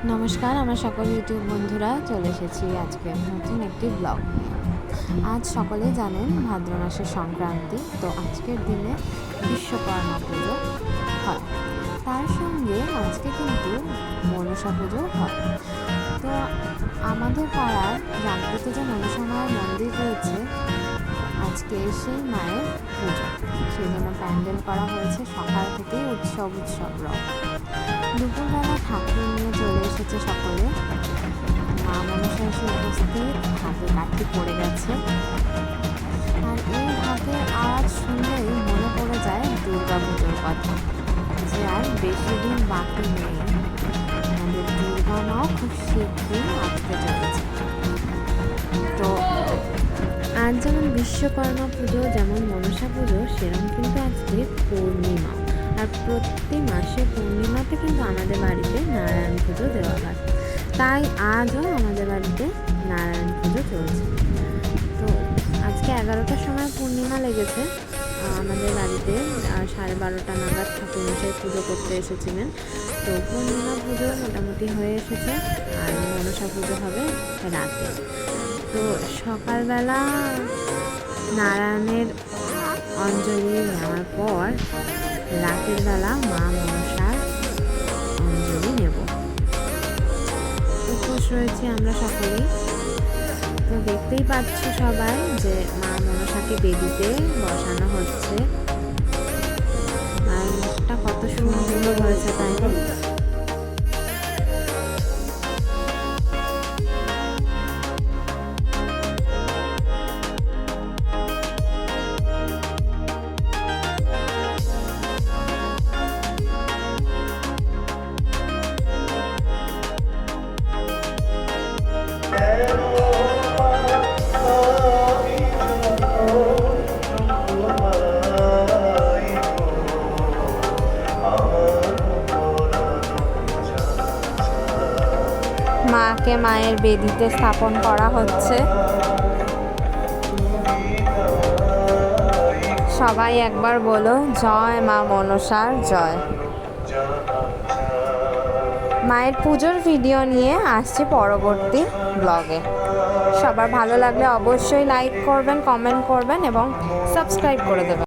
নমস্কার, আমার সকল ইউটিউব বন্ধুরা চলে এসেছি আজকে নতুন একটি ব্লগ নিয়ে। আজ সকলেই জানেন ভাদ্র মাসের সংক্রান্তি, তো আজকের দিনে বিশ্বকর্মা পুজো হয়। তার সঙ্গে আজকে কিন্তু মনসা পুজো হয়। তো আমাদের পাড়ার জানতে যে মনসা মায়ের মন্দির রয়েছে, আজকে সেই মায়ের পুজো, সেই জন্য প্যান্ডেল করা হয়েছে। সকাল থেকেই উৎসব রব। দুপুরবেলা ঠাকুর নিয়ে চলে এসেছে সকলে। মা মনসা এসে উপস্থিত, হাতে কাঠি পড়ে গেছে। আর এই হাতের আওয়াজ শুনলেই মনে পড়ে যায় দুর্গা পুজোর কথা, যে আর বেশি দিন বাকি নেই। আমাদের দুর্গা মাও খুব শীঘ্রই আসতে চলেছে। তো আজ যেমন বিশ্বকর্মা পুজো, যেমন মনসা পুজো, সেরকম কিন্তু আজকে পূর্ণিমা। আর প্রতি মাসে পূর্ণিমাতে কিন্তু আমাদের বাড়িতে নারায়ণ পুজো দেওয়া হয়। তাই আজও আমাদের বাড়িতে নারায়ণ পুজো চলছে। তো আজকে 11টার সময় পূর্ণিমা লেগেছে আমাদের বাড়িতে। 12:30 নাগাদ ঠাকুরমশাই পুজো করতে এসেছিলেন। তো পূর্ণিমা পুজো মোটামুটি হয়ে এসেছে, আর মনসা পুজো হবে রাতে। তো সকালবেলা নারায়ণের অঞ্জলি নেওয়ার পর রাতের বেলা মা মনসার অঞ্জলি নেব। উপোস রয়েছি আমরা সকলেই। তো দেখতেই পাচ্ছ সবাই যে মা মনসাকে বেদিতে বসানো হচ্ছে। আর মুখটা কত সুন্দর হয়েছে, তাই না? মাকে মায়ের বেদিতে স্থাপন করা হচ্ছে। সবাই একবার বলো, জয় মা মনসার জয়। মায়ের পুজোর ভিডিও নিয়ে আসছি পরবর্তী ব্লগে। সবার ভালো লাগলে অবশ্যই লাইক করবেন, কমেন্ট করবেন এবং সাবস্ক্রাইব করে দেবেন।